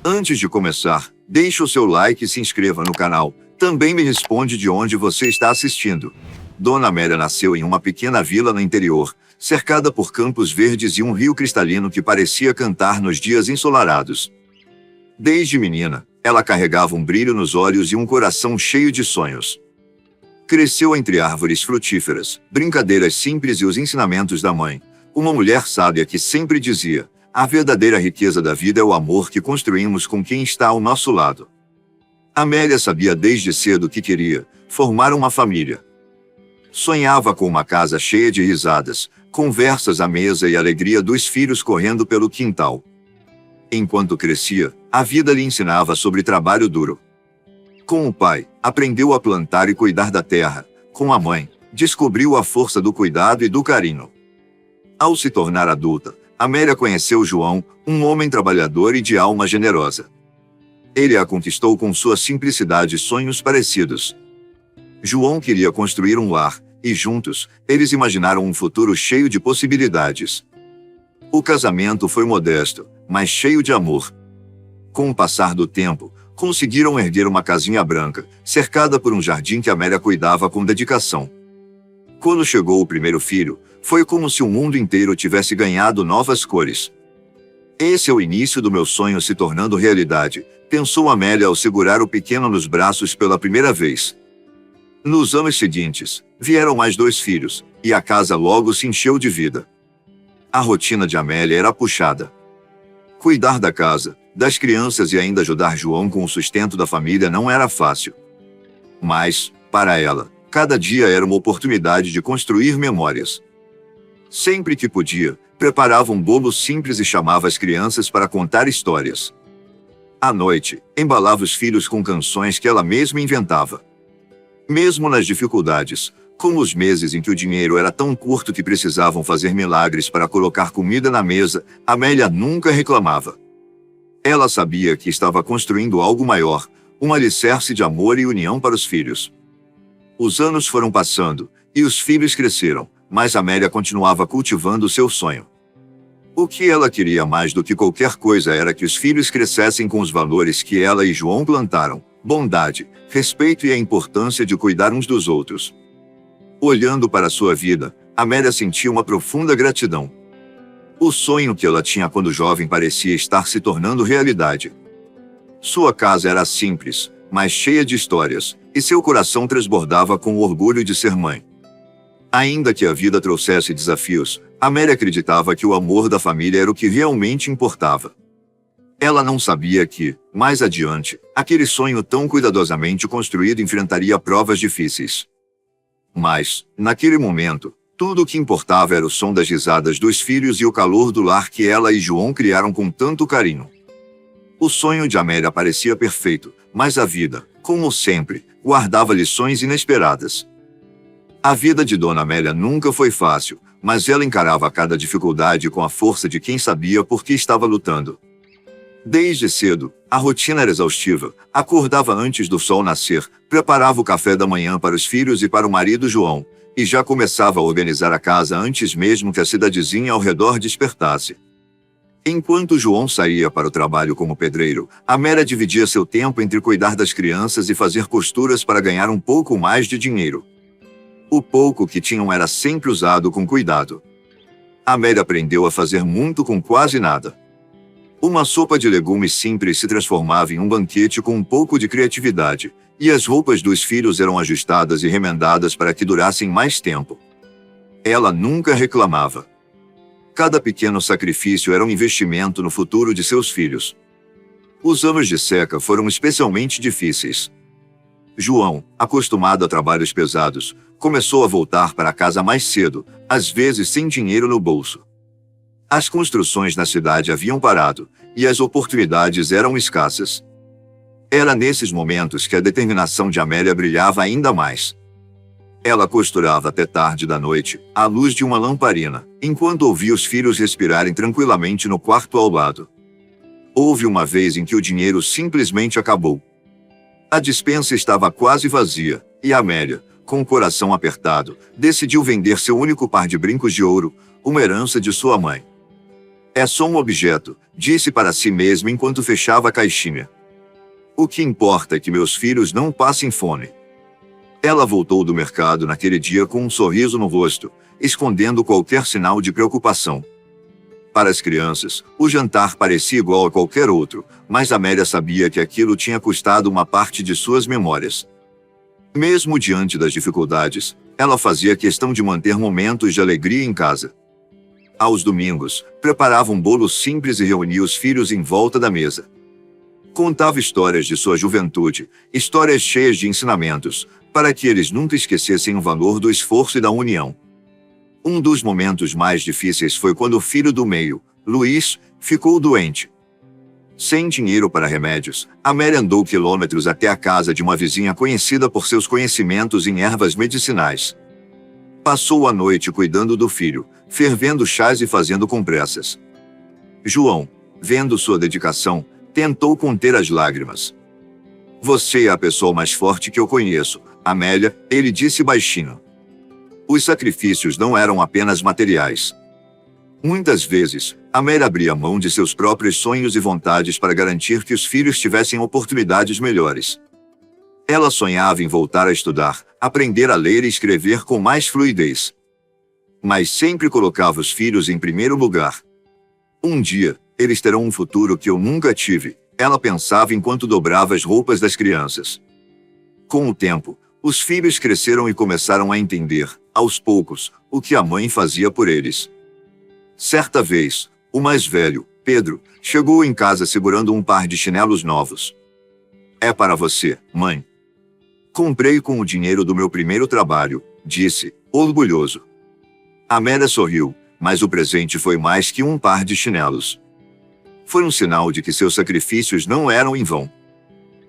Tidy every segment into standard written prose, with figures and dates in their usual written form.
Antes de começar, deixe o seu like e se inscreva no canal. Também me responde de onde você está assistindo. Dona Amélia nasceu em uma pequena vila no interior, cercada por campos verdes e um rio cristalino que parecia cantar nos dias ensolarados. Desde menina, ela carregava um brilho nos olhos e um coração cheio de sonhos. Cresceu entre árvores frutíferas, brincadeiras simples e os ensinamentos da mãe, uma mulher sábia que sempre dizia: a verdadeira riqueza da vida é o amor que construímos com quem está ao nosso lado. Amélia sabia desde cedo que queria formar uma família. Sonhava com uma casa cheia de risadas, conversas à mesa e alegria dos filhos correndo pelo quintal. Enquanto crescia, a vida lhe ensinava sobre trabalho duro. Com o pai, aprendeu a plantar e cuidar da terra. Com a mãe, descobriu a força do cuidado e do carinho. Ao se tornar adulta, Amélia conheceu João, um homem trabalhador e de alma generosa. Ele a conquistou com sua simplicidade e sonhos parecidos. João queria construir um lar, e juntos, eles imaginaram um futuro cheio de possibilidades. O casamento foi modesto, mas cheio de amor. Com o passar do tempo, conseguiram erguer uma casinha branca, cercada por um jardim que Amélia cuidava com dedicação. Quando chegou o primeiro filho, foi como se o mundo inteiro tivesse ganhado novas cores. Esse é o início do meu sonho se tornando realidade, pensou Amélia ao segurar o pequeno nos braços pela primeira vez. Nos anos seguintes, vieram mais 2 filhos, e a casa logo se encheu de vida. A rotina de Amélia era puxada. Cuidar da casa, das crianças e ainda ajudar João com o sustento da família não era fácil. Mas, para ela, cada dia era uma oportunidade de construir memórias. Sempre que podia, preparava um bolo simples e chamava as crianças para contar histórias. À noite, embalava os filhos com canções que ela mesma inventava. Mesmo nas dificuldades, como os meses em que o dinheiro era tão curto que precisavam fazer milagres para colocar comida na mesa, Amélia nunca reclamava. Ela sabia que estava construindo algo maior, um alicerce de amor e união para os filhos. Os anos foram passando, e os filhos cresceram, mas Amélia continuava cultivando seu sonho. O que ela queria mais do que qualquer coisa era que os filhos crescessem com os valores que ela e João plantaram: bondade, respeito e a importância de cuidar uns dos outros. Olhando para sua vida, Amélia sentia uma profunda gratidão. O sonho que ela tinha quando jovem parecia estar se tornando realidade. Sua casa era simples, mas cheia de histórias, e seu coração transbordava com o orgulho de ser mãe. Ainda que a vida trouxesse desafios, Amélia acreditava que o amor da família era o que realmente importava. Ela não sabia que, mais adiante, aquele sonho tão cuidadosamente construído enfrentaria provas difíceis. Mas, naquele momento, tudo o que importava era o som das risadas dos filhos e o calor do lar que ela e João criaram com tanto carinho. O sonho de Amélia parecia perfeito, mas a vida, como sempre, guardava lições inesperadas. A vida de Dona Amélia nunca foi fácil, mas ela encarava cada dificuldade com a força de quem sabia por que estava lutando. Desde cedo, a rotina era exaustiva. Acordava antes do sol nascer, preparava o café da manhã para os filhos e para o marido João, e já começava a organizar a casa antes mesmo que a cidadezinha ao redor despertasse. Enquanto João saía para o trabalho como pedreiro, Amélia dividia seu tempo entre cuidar das crianças e fazer costuras para ganhar um pouco mais de dinheiro. O pouco que tinham era sempre usado com cuidado. Amélia aprendeu a fazer muito com quase nada. Uma sopa de legumes simples se transformava em um banquete com um pouco de criatividade, e as roupas dos filhos eram ajustadas e remendadas para que durassem mais tempo. Ela nunca reclamava. Cada pequeno sacrifício era um investimento no futuro de seus filhos. Os anos de seca foram especialmente difíceis. João, acostumado a trabalhos pesados, começou a voltar para casa mais cedo, às vezes sem dinheiro no bolso. As construções na cidade haviam parado, e as oportunidades eram escassas. Era nesses momentos que a determinação de Amélia brilhava ainda mais. Ela costurava até tarde da noite, à luz de uma lamparina, enquanto ouvia os filhos respirarem tranquilamente no quarto ao lado. Houve uma vez em que o dinheiro simplesmente acabou. A despensa estava quase vazia, e Amélia, com o coração apertado, decidiu vender seu único par de brincos de ouro, uma herança de sua mãe. É só um objeto, disse para si mesma enquanto fechava a caixinha. O que importa é que meus filhos não passem fome. Ela voltou do mercado naquele dia com um sorriso no rosto, escondendo qualquer sinal de preocupação. Para as crianças, o jantar parecia igual a qualquer outro, mas Amélia sabia que aquilo tinha custado uma parte de suas memórias. Mesmo diante das dificuldades, ela fazia questão de manter momentos de alegria em casa. Aos domingos, preparava um bolo simples e reunia os filhos em volta da mesa. Contava histórias de sua juventude, histórias cheias de ensinamentos, para que eles nunca esquecessem o valor do esforço e da união. Um dos momentos mais difíceis foi quando o filho do meio, Luiz, ficou doente. Sem dinheiro para remédios, Amélia andou quilômetros até a casa de uma vizinha conhecida por seus conhecimentos em ervas medicinais. Passou a noite cuidando do filho, fervendo chás e fazendo compressas. João, vendo sua dedicação, tentou conter as lágrimas. Você é a pessoa mais forte que eu conheço, Amélia, ele disse baixinho. Os sacrifícios não eram apenas materiais. Muitas vezes, Amélia abria mão de seus próprios sonhos e vontades para garantir que os filhos tivessem oportunidades melhores. Ela sonhava em voltar a estudar, aprender a ler e escrever com mais fluidez. Mas sempre colocava os filhos em primeiro lugar. Um dia, eles terão um futuro que eu nunca tive, ela pensava enquanto dobrava as roupas das crianças. Com o tempo, os filhos cresceram e começaram a entender, aos poucos, o que a mãe fazia por eles. Certa vez, o mais velho, Pedro, chegou em casa segurando um par de chinelos novos. É para você, mãe. Comprei com o dinheiro do meu primeiro trabalho, disse, orgulhoso. Amélia sorriu, mas o presente foi mais que um par de chinelos. Foi um sinal de que seus sacrifícios não eram em vão.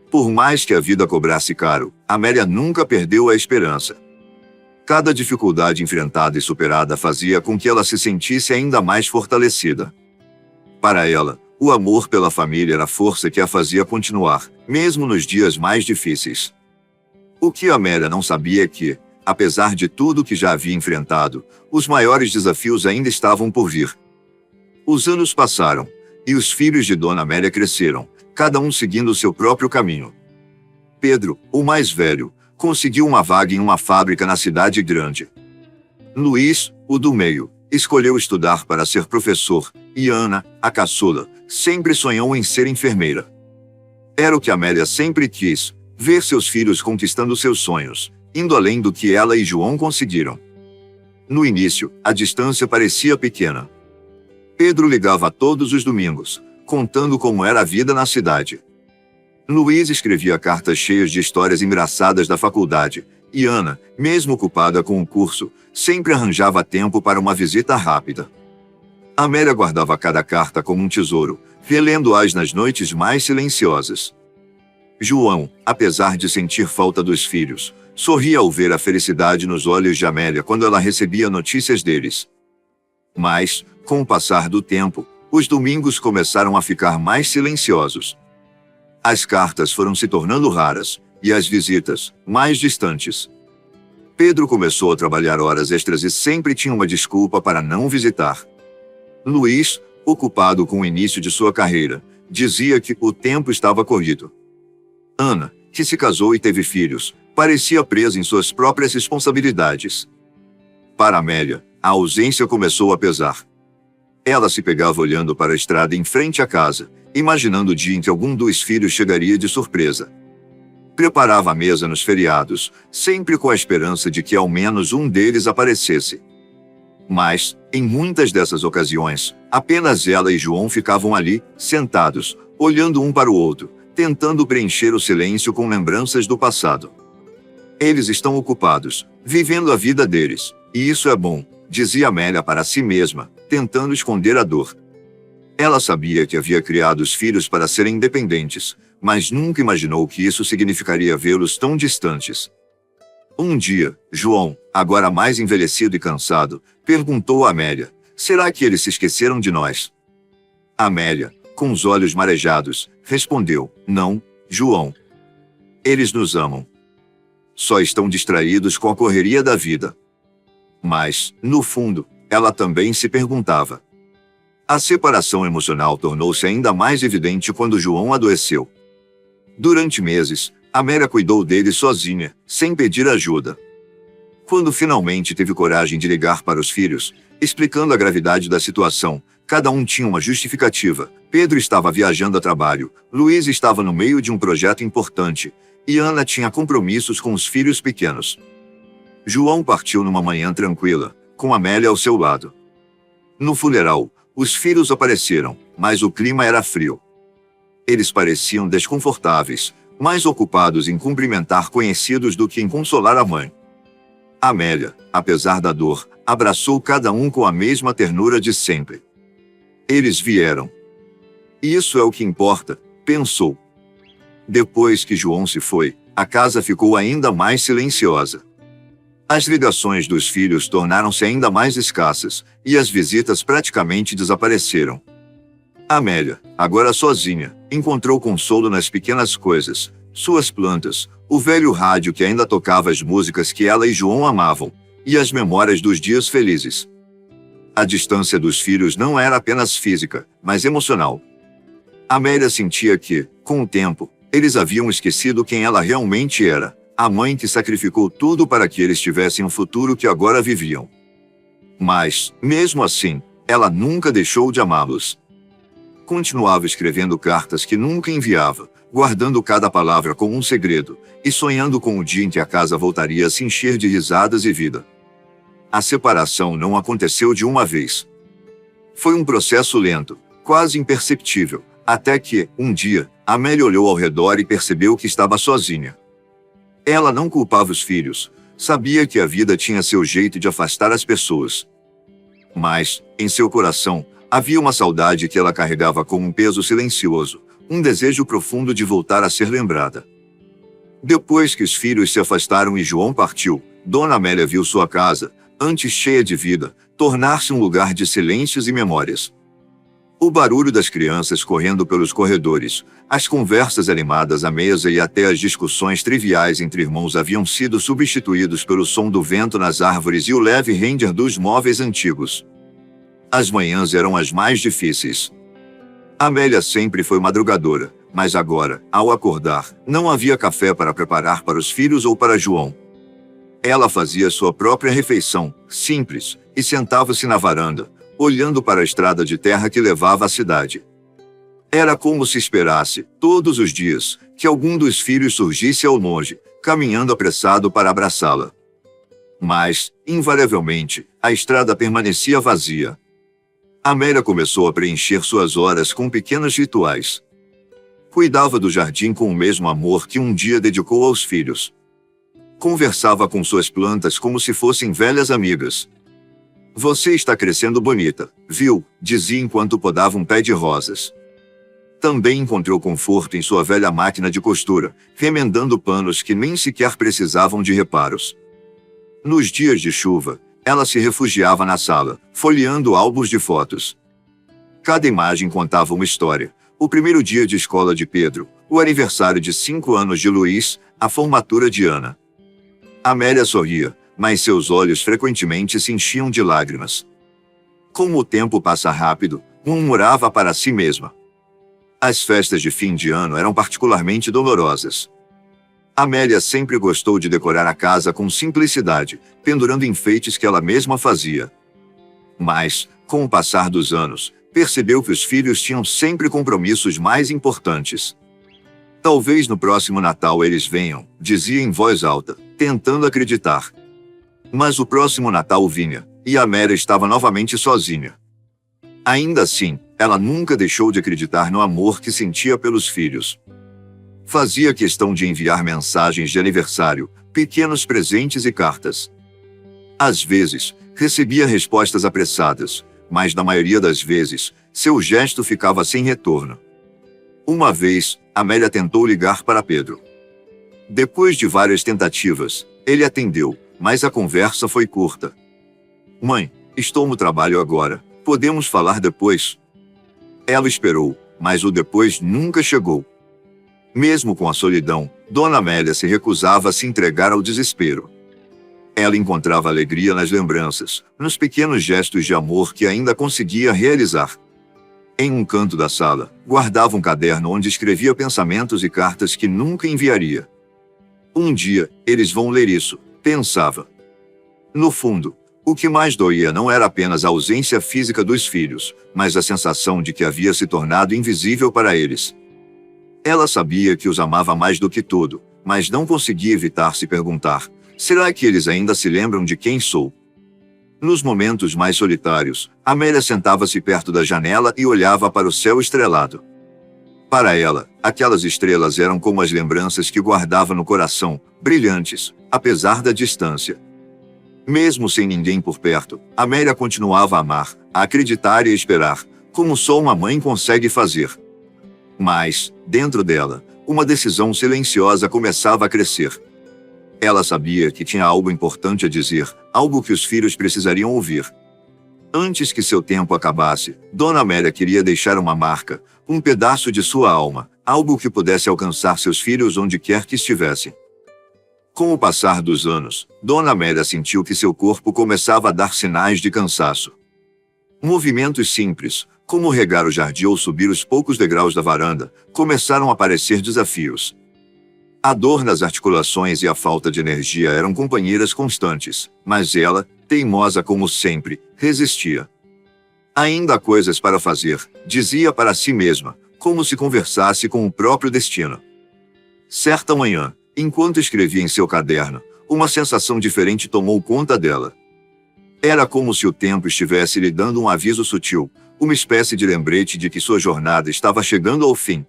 Por mais que a vida cobrasse caro, Amélia nunca perdeu a esperança. Cada dificuldade enfrentada e superada fazia com que ela se sentisse ainda mais fortalecida. Para ela, o amor pela família era a força que a fazia continuar, mesmo nos dias mais difíceis. O que Amélia não sabia é que, apesar de tudo que já havia enfrentado, os maiores desafios ainda estavam por vir. Os anos passaram, e os filhos de Dona Amélia cresceram, cada um seguindo seu próprio caminho. Pedro, o mais velho, conseguiu uma vaga em uma fábrica na cidade grande. Luiz, o do meio, escolheu estudar para ser professor, e Ana, a caçula, sempre sonhou em ser enfermeira. Era o que Amélia sempre quis, ver seus filhos conquistando seus sonhos, indo além do que ela e João conseguiram. No início, a distância parecia pequena. Pedro ligava todos os domingos, contando como era a vida na cidade. Luiz escrevia cartas cheias de histórias engraçadas da faculdade, e Ana, mesmo ocupada com o curso, sempre arranjava tempo para uma visita rápida. Amélia guardava cada carta como um tesouro, relendo-as nas noites mais silenciosas. João, apesar de sentir falta dos filhos, sorria ao ver a felicidade nos olhos de Amélia quando ela recebia notícias deles. Mas, com o passar do tempo, os domingos começaram a ficar mais silenciosos. As cartas foram se tornando raras, e as visitas, mais distantes. Pedro começou a trabalhar horas extras e sempre tinha uma desculpa para não visitar. Luiz, ocupado com o início de sua carreira, dizia que o tempo estava corrido. Ana, que se casou e teve filhos, parecia presa em suas próprias responsabilidades. Para Amélia, a ausência começou a pesar. Ela se pegava olhando para a estrada em frente à casa, imaginando o dia em que algum dos filhos chegaria de surpresa. Preparava a mesa nos feriados, sempre com a esperança de que ao menos um deles aparecesse. Mas, em muitas dessas ocasiões, apenas ela e João ficavam ali, sentados, olhando um para o outro, tentando preencher o silêncio com lembranças do passado. Eles estão ocupados, vivendo a vida deles, e isso é bom, dizia Amélia para si mesma, tentando esconder a dor. Ela sabia que havia criado os filhos para serem independentes, mas nunca imaginou que isso significaria vê-los tão distantes. Um dia, João, agora mais envelhecido e cansado, perguntou a Amélia: será que eles se esqueceram de nós? Amélia, com os olhos marejados, respondeu: não, João. Eles nos amam. Só estão distraídos com a correria da vida. Mas, no fundo, ela também se perguntava: A separação emocional tornou-se ainda mais evidente quando João adoeceu. Durante meses, Amélia cuidou dele sozinha, sem pedir ajuda. Quando finalmente teve coragem de ligar para os filhos, explicando a gravidade da situação, cada um tinha uma justificativa. Pedro estava viajando a trabalho, Luiz estava no meio de um projeto importante, e Ana tinha compromissos com os filhos pequenos. João partiu numa manhã tranquila, com Amélia ao seu lado. No funeral, os filhos apareceram, mas o clima era frio. Eles pareciam desconfortáveis, mais ocupados em cumprimentar conhecidos do que em consolar a mãe. Amélia, apesar da dor, abraçou cada um com a mesma ternura de sempre. Eles vieram. Isso é o que importa, pensou. Depois que João se foi, a casa ficou ainda mais silenciosa. As ligações dos filhos tornaram-se ainda mais escassas, e as visitas praticamente desapareceram. Amélia, agora sozinha, encontrou consolo nas pequenas coisas, suas plantas, o velho rádio que ainda tocava as músicas que ela e João amavam, e as memórias dos dias felizes. A distância dos filhos não era apenas física, mas emocional. Amélia sentia que, com o tempo, eles haviam esquecido quem ela realmente era, a mãe que sacrificou tudo para que eles tivessem o futuro que agora viviam. Mas, mesmo assim, ela nunca deixou de amá-los. Continuava escrevendo cartas que nunca enviava, guardando cada palavra como um segredo, e sonhando com o dia em que a casa voltaria a se encher de risadas e vida. A separação não aconteceu de uma vez. Foi um processo lento, quase imperceptível, até que, um dia, Amélia olhou ao redor e percebeu que estava sozinha. Ela não culpava os filhos, sabia que a vida tinha seu jeito de afastar as pessoas. Mas, em seu coração, havia uma saudade que ela carregava como um peso silencioso, um desejo profundo de voltar a ser lembrada. Depois que os filhos se afastaram e João partiu, Dona Amélia viu sua casa, antes cheia de vida, tornar-se um lugar de silêncios e memórias. O barulho das crianças correndo pelos corredores, as conversas animadas à mesa e até as discussões triviais entre irmãos haviam sido substituídos pelo som do vento nas árvores e o leve render dos móveis antigos. As manhãs eram as mais difíceis. Amélia sempre foi madrugadora, mas agora, ao acordar, não havia café para preparar para os filhos ou para João. Ela fazia sua própria refeição, simples, e sentava-se na varanda, olhando para a estrada de terra que levava à cidade. Era como se esperasse, todos os dias, que algum dos filhos surgisse ao longe, caminhando apressado para abraçá-la. Mas, invariavelmente, a estrada permanecia vazia. Amélia começou a preencher suas horas com pequenos rituais. Cuidava do jardim com o mesmo amor que um dia dedicou aos filhos. Conversava com suas plantas como se fossem velhas amigas. "Você está crescendo bonita, viu?", dizia enquanto podava um pé de rosas. Também encontrou conforto em sua velha máquina de costura, remendando panos que nem sequer precisavam de reparos. Nos dias de chuva, ela se refugiava na sala, folheando álbuns de fotos. Cada imagem contava uma história: o primeiro dia de escola de Pedro, o aniversário de 5 anos de Luiz, a formatura de Ana. Amélia sorria, mas seus olhos frequentemente se enchiam de lágrimas. "Como o tempo passa rápido", murmurava para si mesma. As festas de fim de ano eram particularmente dolorosas. Amélia sempre gostou de decorar a casa com simplicidade, pendurando enfeites que ela mesma fazia. Mas, com o passar dos anos, percebeu que os filhos tinham sempre compromissos mais importantes. "Talvez no próximo Natal eles venham", dizia em voz alta, tentando acreditar. Mas o próximo Natal vinha, e Amélia estava novamente sozinha. Ainda assim, ela nunca deixou de acreditar no amor que sentia pelos filhos. Fazia questão de enviar mensagens de aniversário, pequenos presentes e cartas. Às vezes, recebia respostas apressadas, mas na maioria das vezes, seu gesto ficava sem retorno. Uma vez, Amélia tentou ligar para Pedro. Depois de várias tentativas, ele atendeu, mas a conversa foi curta. "Mãe, estou no trabalho agora, podemos falar depois?" Ela esperou, mas o depois nunca chegou. Mesmo com a solidão, Dona Amélia se recusava a se entregar ao desespero. Ela encontrava alegria nas lembranças, nos pequenos gestos de amor que ainda conseguia realizar. Em um canto da sala, guardava um caderno onde escrevia pensamentos e cartas que nunca enviaria. Um dia, eles vão ler isso, pensava. No fundo, o que mais doía não era apenas a ausência física dos filhos, mas a sensação de que havia se tornado invisível para eles. Ela sabia que os amava mais do que tudo, mas não conseguia evitar se perguntar: será que eles ainda se lembram de quem sou? Nos momentos mais solitários, Amélia sentava-se perto da janela e olhava para o céu estrelado. Para ela, aquelas estrelas eram como as lembranças que guardava no coração, brilhantes, apesar da distância. Mesmo sem ninguém por perto, Amélia continuava a amar, a acreditar e a esperar, como só uma mãe consegue fazer. Mas, dentro dela, uma decisão silenciosa começava a crescer. Ela sabia que tinha algo importante a dizer, algo que os filhos precisariam ouvir. Antes que seu tempo acabasse, Dona Amélia queria deixar uma marca, um pedaço de sua alma, algo que pudesse alcançar seus filhos onde quer que estivessem. Com o passar dos anos, Dona Amélia sentiu que seu corpo começava a dar sinais de cansaço. Movimentos simples, como regar o jardim ou subir os poucos degraus da varanda, começaram a parecer desafios. A dor nas articulações e a falta de energia eram companheiras constantes, mas ela, teimosa como sempre, resistia. Ainda há coisas para fazer, dizia para si mesma, como se conversasse com o próprio destino. Certa manhã, enquanto escrevia em seu caderno, uma sensação diferente tomou conta dela. Era como se o tempo estivesse lhe dando um aviso sutil, uma espécie de lembrete de que sua jornada estava chegando ao fim.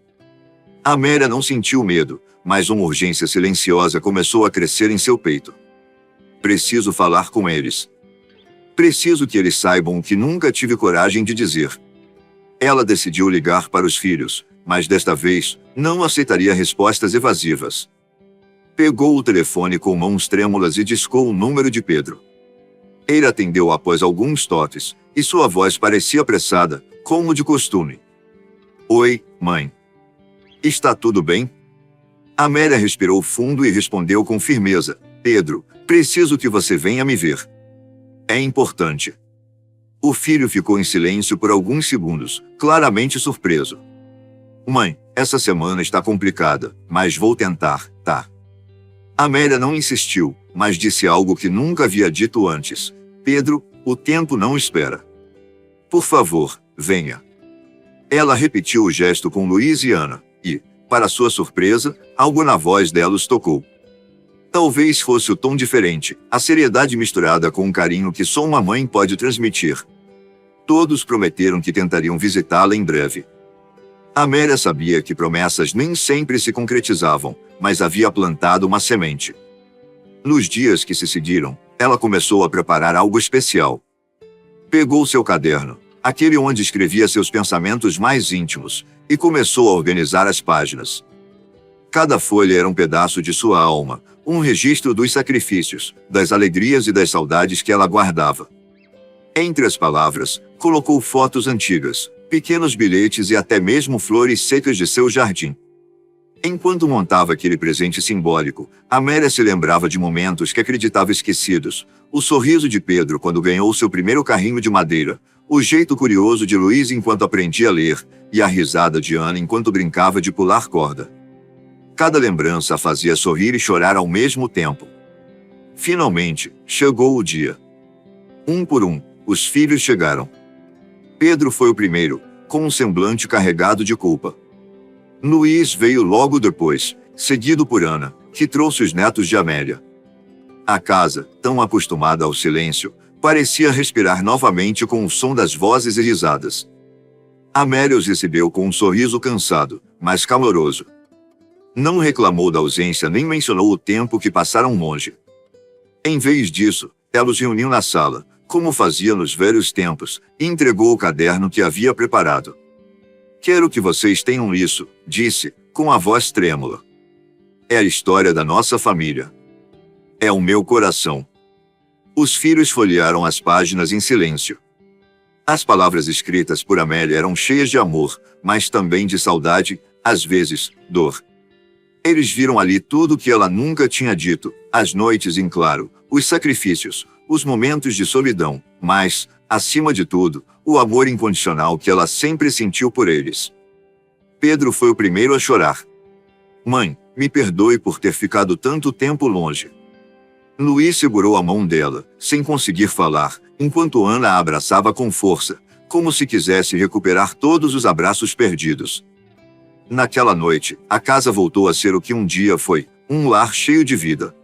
Amélia não sentiu medo, mas uma urgência silenciosa começou a crescer em seu peito. Preciso falar com eles. Preciso que eles saibam o que nunca tive coragem de dizer. Ela decidiu ligar para os filhos, mas desta vez, não aceitaria respostas evasivas. Pegou o telefone com mãos trêmulas e discou o número de Pedro. Ele atendeu após alguns toques, e sua voz parecia apressada, como de costume. Oi, mãe. Está tudo bem? Amélia respirou fundo e respondeu com firmeza: Pedro, preciso que você venha me ver. É importante. O filho ficou em silêncio por alguns segundos, claramente surpreso. Mãe, essa semana está complicada, mas vou tentar, tá? Amélia não insistiu, mas disse algo que nunca havia dito antes. Pedro, o tempo não espera. Por favor, venha. Ela repetiu o gesto com Luiz e Ana, e, para sua surpresa, algo na voz dela os tocou. Talvez fosse o tom diferente, a seriedade misturada com o carinho que só uma mãe pode transmitir. Todos prometeram que tentariam visitá-la em breve. Amélia sabia que promessas nem sempre se concretizavam, mas havia plantado uma semente. Nos dias que se seguiram, ela começou a preparar algo especial. Pegou seu caderno, aquele onde escrevia seus pensamentos mais íntimos, e começou a organizar as páginas. Cada folha era um pedaço de sua alma, um registro dos sacrifícios, das alegrias e das saudades que ela guardava. Entre as palavras, colocou fotos antigas, pequenos bilhetes e até mesmo flores secas de seu jardim. Enquanto montava aquele presente simbólico, Amélia se lembrava de momentos que acreditava esquecidos: o sorriso de Pedro quando ganhou seu primeiro carrinho de madeira, o jeito curioso de Luiz enquanto aprendia a ler, e a risada de Ana enquanto brincava de pular corda. Cada lembrança a fazia sorrir e chorar ao mesmo tempo. Finalmente, chegou o dia. Um por um, os filhos chegaram. Pedro foi o primeiro, com um semblante carregado de culpa. Luiz veio logo depois, seguido por Ana, que trouxe os netos de Amélia. A casa, tão acostumada ao silêncio, parecia respirar novamente com o som das vozes e risadas. Amélia os recebeu com um sorriso cansado, mas caloroso. Não reclamou da ausência nem mencionou o tempo que passaram longe. Em vez disso, ela os reuniu na sala, como fazia nos velhos tempos, e entregou o caderno que havia preparado. Quero que vocês tenham isso, disse, com a voz trêmula. É a história da nossa família. É o meu coração. Os filhos folhearam as páginas em silêncio. As palavras escritas por Amélia eram cheias de amor, mas também de saudade, às vezes, dor. Eles viram ali tudo o que ela nunca tinha dito, as noites em claro, os sacrifícios, os momentos de solidão, mas, acima de tudo, o amor incondicional que ela sempre sentiu por eles. Pedro foi o primeiro a chorar. Mãe, me perdoe por ter ficado tanto tempo longe. Luiz segurou a mão dela, sem conseguir falar, enquanto Ana a abraçava com força, como se quisesse recuperar todos os abraços perdidos. Naquela noite, a casa voltou a ser o que um dia foi, um lar cheio de vida.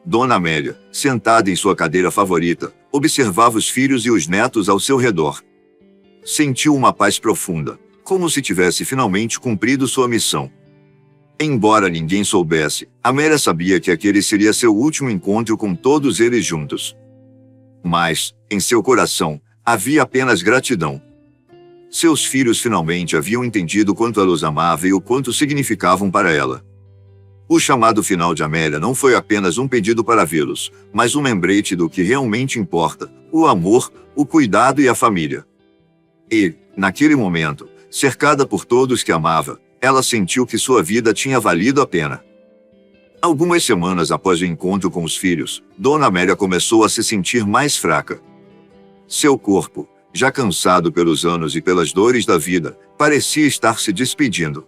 Dona Amélia, sentada em sua cadeira favorita, observava os filhos e os netos ao seu redor. Sentiu uma paz profunda, como se tivesse finalmente cumprido sua missão. Embora ninguém soubesse, Amélia sabia que aquele seria seu último encontro com todos eles juntos. Mas, em seu coração, havia apenas gratidão. Seus filhos finalmente haviam entendido quanto ela os amava e o quanto significavam para ela. O chamado final de Amélia não foi apenas um pedido para vê-los, mas um lembrete do que realmente importa: o amor, o cuidado e a família. E, naquele momento, cercada por todos que amava, ela sentiu que sua vida tinha valido a pena. Algumas semanas após o encontro com os filhos, Dona Amélia começou a se sentir mais fraca. Seu corpo, já cansado pelos anos e pelas dores da vida, parecia estar se despedindo.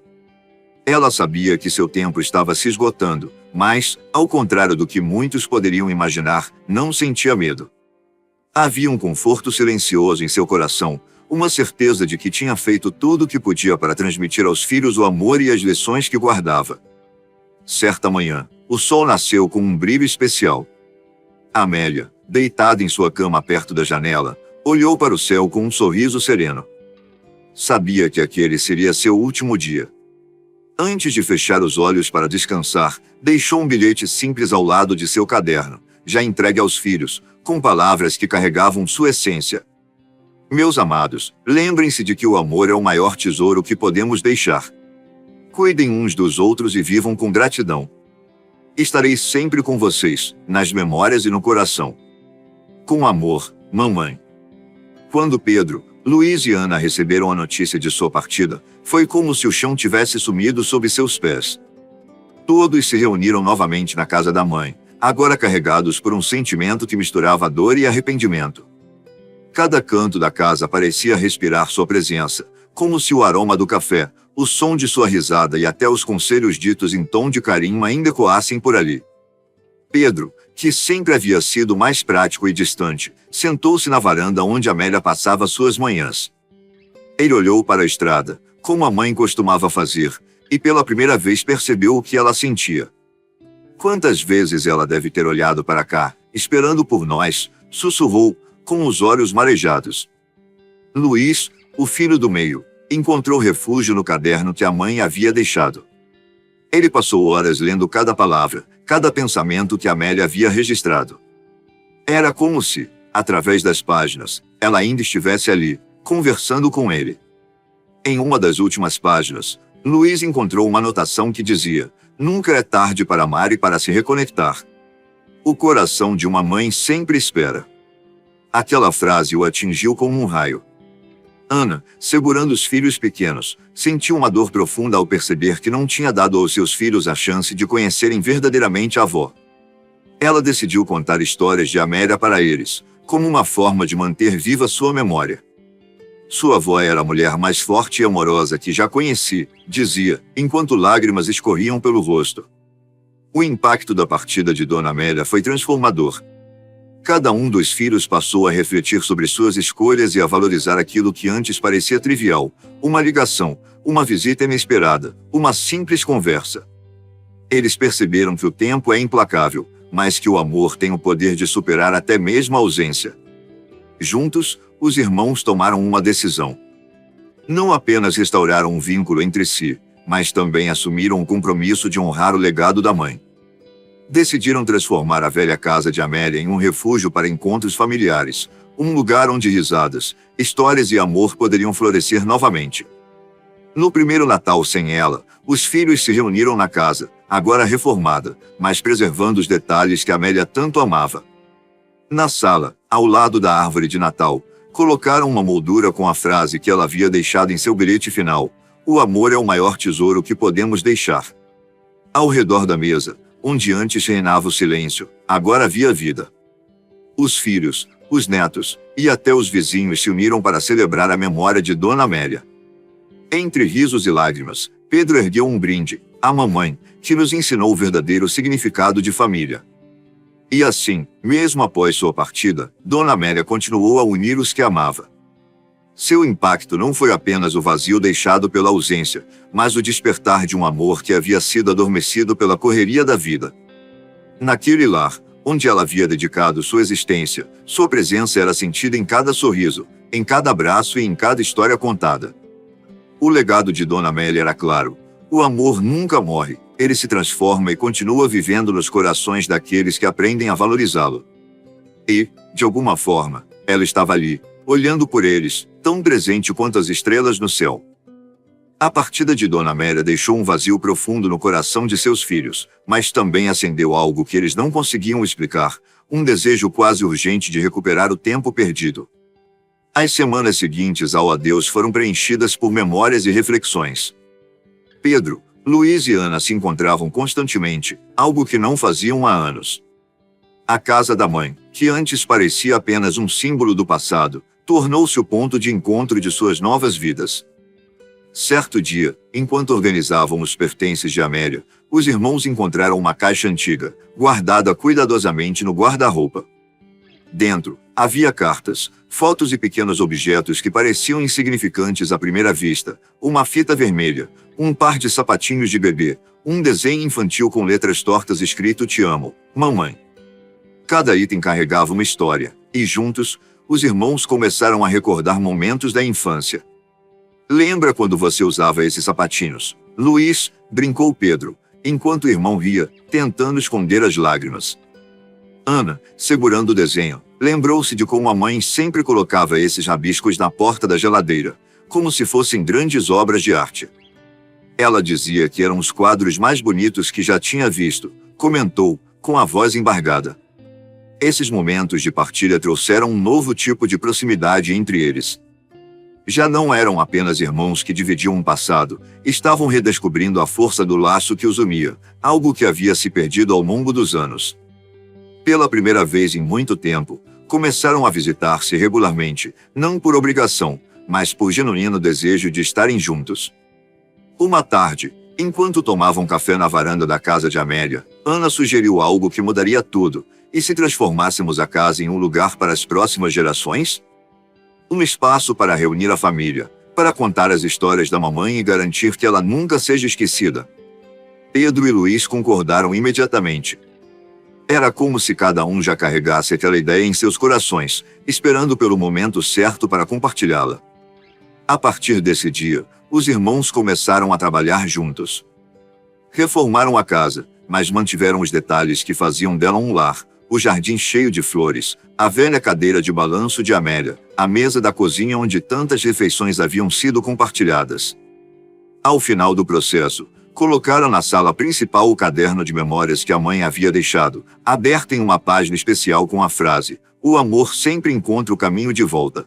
Ela sabia que seu tempo estava se esgotando, mas, ao contrário do que muitos poderiam imaginar, não sentia medo. Havia um conforto silencioso em seu coração, uma certeza de que tinha feito tudo o que podia para transmitir aos filhos o amor e as lições que guardava. Certa manhã, o sol nasceu com um brilho especial. Amélia, deitada em sua cama perto da janela, olhou para o céu com um sorriso sereno. Sabia que aquele seria seu último dia. Antes de fechar os olhos para descansar, deixou um bilhete simples ao lado de seu caderno, já entregue aos filhos, com palavras que carregavam sua essência. Meus amados, lembrem-se de que o amor é o maior tesouro que podemos deixar. Cuidem uns dos outros e vivam com gratidão. Estarei sempre com vocês, nas memórias e no coração. Com amor, mamãe. Quando Pedro, Luiz e Ana receberam a notícia de sua partida, foi como se o chão tivesse sumido sob seus pés. Todos se reuniram novamente na casa da mãe, agora carregados por um sentimento que misturava dor e arrependimento. Cada canto da casa parecia respirar sua presença, como se o aroma do café, o som de sua risada e até os conselhos ditos em tom de carinho ainda ecoassem por ali. Pedro, que sempre havia sido mais prático e distante, sentou-se na varanda onde Amélia passava suas manhãs. Ele olhou para a estrada, como a mãe costumava fazer, e pela primeira vez percebeu o que ela sentia. Quantas vezes ela deve ter olhado para cá, esperando por nós, sussurrou, com os olhos marejados. Luiz, o filho do meio, encontrou refúgio no caderno que a mãe havia deixado. Ele passou horas lendo cada palavra, cada pensamento que Amélia havia registrado. Era como se, através das páginas, ela ainda estivesse ali, conversando com ele. Em uma das últimas páginas, Luiz encontrou uma anotação que dizia: "Nunca é tarde para amar e para se reconectar. O coração de uma mãe sempre espera." Aquela frase o atingiu como um raio. Ana, segurando os filhos pequenos, sentiu uma dor profunda ao perceber que não tinha dado aos seus filhos a chance de conhecerem verdadeiramente a avó. Ela decidiu contar histórias de Amélia para eles, como uma forma de manter viva sua memória. Sua avó era a mulher mais forte e amorosa que já conheci, dizia, enquanto lágrimas escorriam pelo rosto. O impacto da partida de Dona Amélia foi transformador. Cada um dos filhos passou a refletir sobre suas escolhas e a valorizar aquilo que antes parecia trivial: uma ligação, uma visita inesperada, uma simples conversa. Eles perceberam que o tempo é implacável, mas que o amor tem o poder de superar até mesmo a ausência. Juntos, os irmãos tomaram uma decisão. Não apenas restauraram um vínculo entre si, mas também assumiram o compromisso de honrar o legado da mãe. Decidiram transformar a velha casa de Amélia em um refúgio para encontros familiares, um lugar onde risadas, histórias e amor poderiam florescer novamente. No primeiro Natal sem ela, os filhos se reuniram na casa, agora reformada, mas preservando os detalhes que Amélia tanto amava. Na sala, ao lado da árvore de Natal, colocaram uma moldura com a frase que ela havia deixado em seu bilhete final: "O amor é o maior tesouro que podemos deixar." Ao redor da mesa, onde antes reinava o silêncio, agora havia vida. Os filhos, os netos e até os vizinhos se uniram para celebrar a memória de Dona Amélia. Entre risos e lágrimas, Pedro ergueu um brinde à mamãe, que nos ensinou o verdadeiro significado de família. E assim, mesmo após sua partida, Dona Amélia continuou a unir os que amava. Seu impacto não foi apenas o vazio deixado pela ausência, mas o despertar de um amor que havia sido adormecido pela correria da vida. Naquele lar, onde ela havia dedicado sua existência, sua presença era sentida em cada sorriso, em cada abraço e em cada história contada. O legado de Dona Amélia era claro: o amor nunca morre, ele se transforma e continua vivendo nos corações daqueles que aprendem a valorizá-lo. E, de alguma forma, ela estava ali, olhando por eles, tão presente quanto as estrelas no céu. A partida de Dona Amélia deixou um vazio profundo no coração de seus filhos, mas também acendeu algo que eles não conseguiam explicar, um desejo quase urgente de recuperar o tempo perdido. As semanas seguintes ao adeus foram preenchidas por memórias e reflexões. Pedro, Luiz e Ana se encontravam constantemente, algo que não faziam há anos. A casa da mãe, que antes parecia apenas um símbolo do passado, tornou-se o ponto de encontro de suas novas vidas. Certo dia, enquanto organizavam os pertences de Amélia, os irmãos encontraram uma caixa antiga, guardada cuidadosamente no guarda-roupa. Dentro, havia cartas, fotos e pequenos objetos que pareciam insignificantes à primeira vista, uma fita vermelha, um par de sapatinhos de bebê, um desenho infantil com letras tortas escrito "Te amo, mamãe". Cada item carregava uma história, e juntos, os irmãos começaram a recordar momentos da infância. "Lembra quando você usava esses sapatinhos, Luiz?", brincou Pedro, enquanto o irmão ria, tentando esconder as lágrimas. Ana, segurando o desenho, lembrou-se de como a mãe sempre colocava esses rabiscos na porta da geladeira, como se fossem grandes obras de arte. Ela dizia que eram os quadros mais bonitos que já tinha visto, comentou, com a voz embargada. Esses momentos de partilha trouxeram um novo tipo de proximidade entre eles. Já não eram apenas irmãos que dividiam um passado, estavam redescobrindo a força do laço que os unia, algo que havia se perdido ao longo dos anos. Pela primeira vez em muito tempo, começaram a visitar-se regularmente, não por obrigação, mas por genuíno desejo de estarem juntos. Uma tarde, enquanto tomavam café na varanda da casa de Amélia, Ana sugeriu algo que mudaria tudo: e se transformássemos a casa em um lugar para as próximas gerações? Um espaço para reunir a família, para contar as histórias da mamãe e garantir que ela nunca seja esquecida. Pedro e Luiz concordaram imediatamente. Era como se cada um já carregasse aquela ideia em seus corações, esperando pelo momento certo para compartilhá-la. A partir desse dia, os irmãos começaram a trabalhar juntos. Reformaram a casa, mas mantiveram os detalhes que faziam dela um lar: o jardim cheio de flores, a velha cadeira de balanço de Amélia, a mesa da cozinha onde tantas refeições haviam sido compartilhadas. Ao final do processo, colocaram na sala principal o caderno de memórias que a mãe havia deixado, aberto em uma página especial com a frase: "O amor sempre encontra o caminho de volta".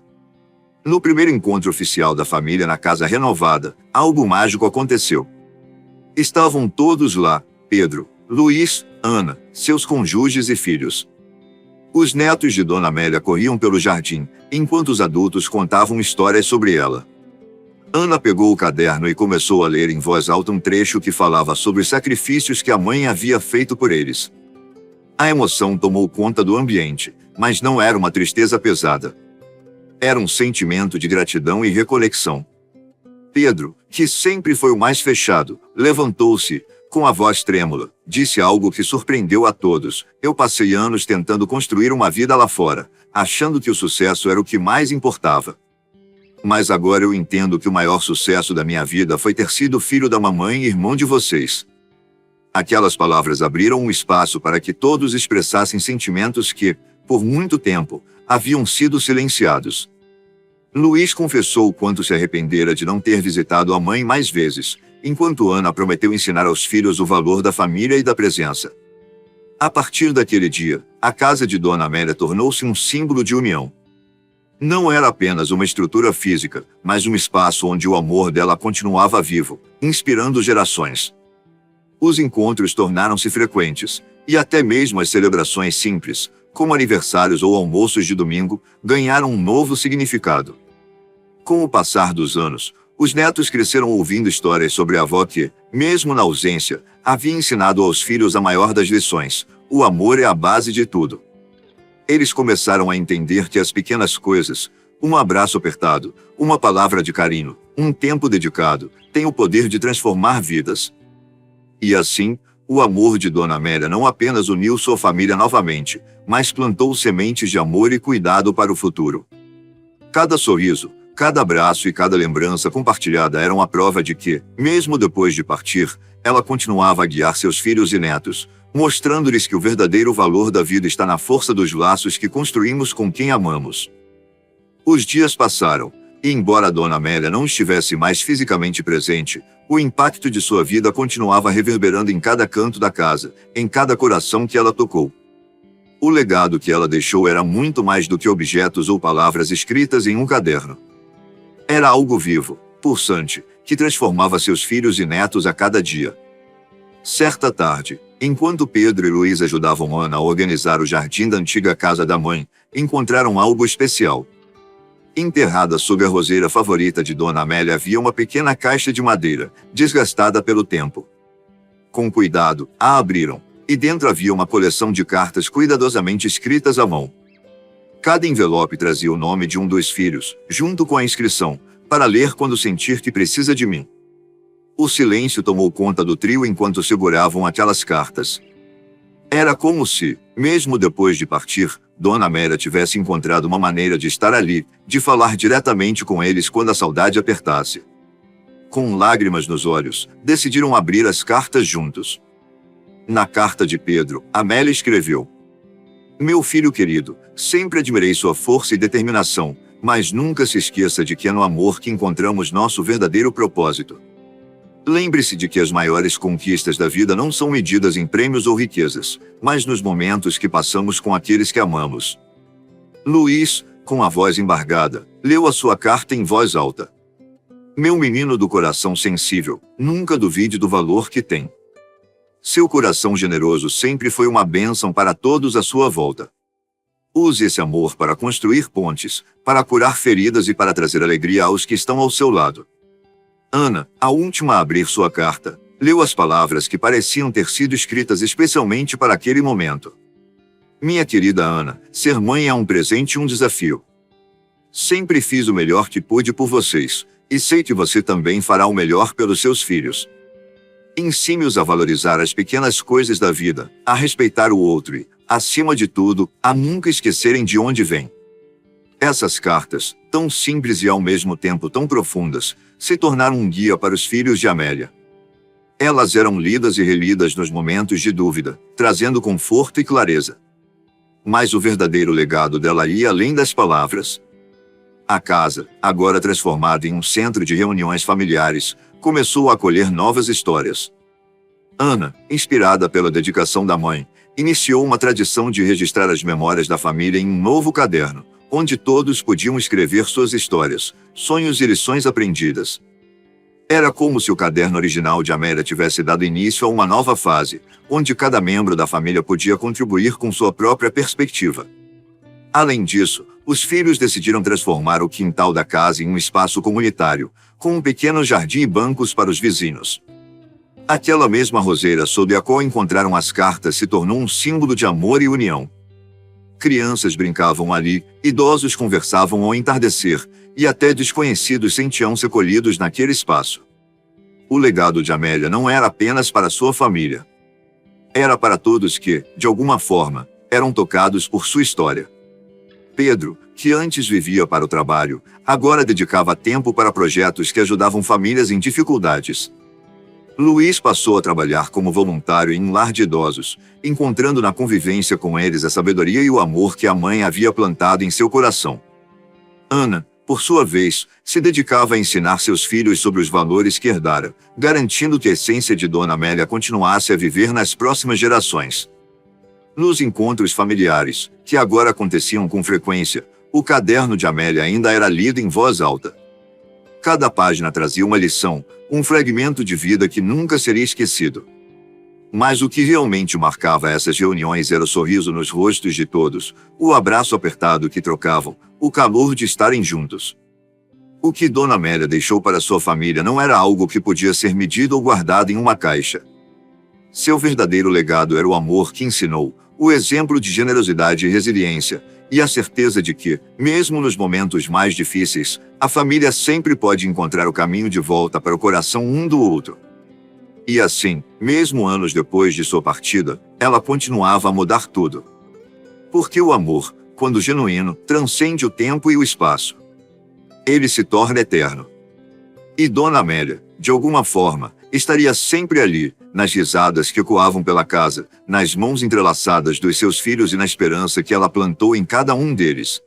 No primeiro encontro oficial da família na casa renovada, algo mágico aconteceu. Estavam todos lá: Pedro, Luiz, Ana, seus cônjuges e filhos. Os netos de Dona Amélia corriam pelo jardim, enquanto os adultos contavam histórias sobre ela. Ana pegou o caderno e começou a ler em voz alta um trecho que falava sobre os sacrifícios que a mãe havia feito por eles. A emoção tomou conta do ambiente, mas não era uma tristeza pesada. Era um sentimento de gratidão e reconexão. Pedro, que sempre foi o mais fechado, levantou-se, com a voz trêmula, disse algo que surpreendeu a todos: "Eu passei anos tentando construir uma vida lá fora, achando que o sucesso era o que mais importava. Mas agora eu entendo que o maior sucesso da minha vida foi ter sido filho da mamãe e irmão de vocês". Aquelas palavras abriram um espaço para que todos expressassem sentimentos que, por muito tempo, haviam sido silenciados. Luiz confessou o quanto se arrependera de não ter visitado a mãe mais vezes, enquanto Ana prometeu ensinar aos filhos o valor da família e da presença. A partir daquele dia, a casa de Dona Amélia tornou-se um símbolo de união. Não era apenas uma estrutura física, mas um espaço onde o amor dela continuava vivo, inspirando gerações. Os encontros tornaram-se frequentes, e até mesmo as celebrações simples, como aniversários ou almoços de domingo, ganharam um novo significado. Com o passar dos anos, os netos cresceram ouvindo histórias sobre a avó que, mesmo na ausência, havia ensinado aos filhos a maior das lições: o amor é a base de tudo. Eles começaram a entender que as pequenas coisas, um abraço apertado, uma palavra de carinho, um tempo dedicado, têm o poder de transformar vidas. E assim, o amor de Dona Amélia não apenas uniu sua família novamente, mas plantou sementes de amor e cuidado para o futuro. Cada sorriso, cada abraço e cada lembrança compartilhada eram a prova de que, mesmo depois de partir, ela continuava a guiar seus filhos e netos, mostrando-lhes que o verdadeiro valor da vida está na força dos laços que construímos com quem amamos. Os dias passaram, e embora Dona Amélia não estivesse mais fisicamente presente, o impacto de sua vida continuava reverberando em cada canto da casa, em cada coração que ela tocou. O legado que ela deixou era muito mais do que objetos ou palavras escritas em um caderno. Era algo vivo, pulsante, que transformava seus filhos e netos a cada dia. Certa tarde, enquanto Pedro e Luiz ajudavam Ana a organizar o jardim da antiga casa da mãe, encontraram algo especial. Enterrada sob a roseira favorita de Dona Amélia havia uma pequena caixa de madeira, desgastada pelo tempo. Com cuidado, a abriram, e dentro havia uma coleção de cartas cuidadosamente escritas à mão. Cada envelope trazia o nome de um dos filhos, junto com a inscrição: para ler quando sentir que precisa de mim. O silêncio tomou conta do trio enquanto seguravam aquelas cartas. Era como se, mesmo depois de partir, Dona Amélia tivesse encontrado uma maneira de estar ali, de falar diretamente com eles quando a saudade apertasse. Com lágrimas nos olhos, decidiram abrir as cartas juntos. Na carta de Pedro, Amélia escreveu: Meu filho querido, sempre admirei sua força e determinação, mas nunca se esqueça de que é no amor que encontramos nosso verdadeiro propósito. Lembre-se de que as maiores conquistas da vida não são medidas em prêmios ou riquezas, mas nos momentos que passamos com aqueles que amamos. Luiz, com a voz embargada, leu a sua carta em voz alta. Meu menino do coração sensível, nunca duvide do valor que tem. Seu coração generoso sempre foi uma bênção para todos à sua volta. Use esse amor para construir pontes, para curar feridas e para trazer alegria aos que estão ao seu lado. Ana, a última a abrir sua carta, leu as palavras que pareciam ter sido escritas especialmente para aquele momento. Minha querida Ana, ser mãe é um presente e um desafio. Sempre fiz o melhor que pude por vocês, e sei que você também fará o melhor pelos seus filhos. Ensine-os a valorizar as pequenas coisas da vida, a respeitar o outro e, acima de tudo, a nunca esquecerem de onde vêm. Essas cartas, tão simples e ao mesmo tempo tão profundas, se tornaram um guia para os filhos de Amélia. Elas eram lidas e relidas nos momentos de dúvida, trazendo conforto e clareza. Mas o verdadeiro legado dela ia além das palavras. A casa, agora transformada em um centro de reuniões familiares, começou a acolher novas histórias. Ana, inspirada pela dedicação da mãe, iniciou uma tradição de registrar as memórias da família em um novo caderno, onde todos podiam escrever suas histórias, sonhos e lições aprendidas. Era como se o caderno original de Amélia tivesse dado início a uma nova fase, onde cada membro da família podia contribuir com sua própria perspectiva. Além disso, os filhos decidiram transformar o quintal da casa em um espaço comunitário, com um pequeno jardim e bancos para os vizinhos. Aquela mesma roseira sob a qual encontraram as cartas se tornou um símbolo de amor e união. Crianças brincavam ali, idosos conversavam ao entardecer, e até desconhecidos sentiam-se acolhidos naquele espaço. O legado de Amélia não era apenas para sua família. Era para todos que, de alguma forma, eram tocados por sua história. Pedro, que antes vivia para o trabalho, agora dedicava tempo para projetos que ajudavam famílias em dificuldades. Luiz passou a trabalhar como voluntário em um lar de idosos, encontrando na convivência com eles a sabedoria e o amor que a mãe havia plantado em seu coração. Ana, por sua vez, se dedicava a ensinar seus filhos sobre os valores que herdara, garantindo que a essência de Dona Amélia continuasse a viver nas próximas gerações. Nos encontros familiares, que agora aconteciam com frequência, o caderno de Amélia ainda era lido em voz alta. Cada página trazia uma lição, um fragmento de vida que nunca seria esquecido. Mas o que realmente marcava essas reuniões era o sorriso nos rostos de todos, o abraço apertado que trocavam, o calor de estarem juntos. O que Dona Amélia deixou para sua família não era algo que podia ser medido ou guardado em uma caixa. Seu verdadeiro legado era o amor que ensinou, o exemplo de generosidade e resiliência, e a certeza de que, mesmo nos momentos mais difíceis, a família sempre pode encontrar o caminho de volta para o coração um do outro. E assim, mesmo anos depois de sua partida, ela continuava a mudar tudo. Porque o amor, quando genuíno, transcende o tempo e o espaço. Ele se torna eterno. E Dona Amélia, de alguma forma, estaria sempre ali, nas risadas que ecoavam pela casa, nas mãos entrelaçadas dos seus filhos e na esperança que ela plantou em cada um deles.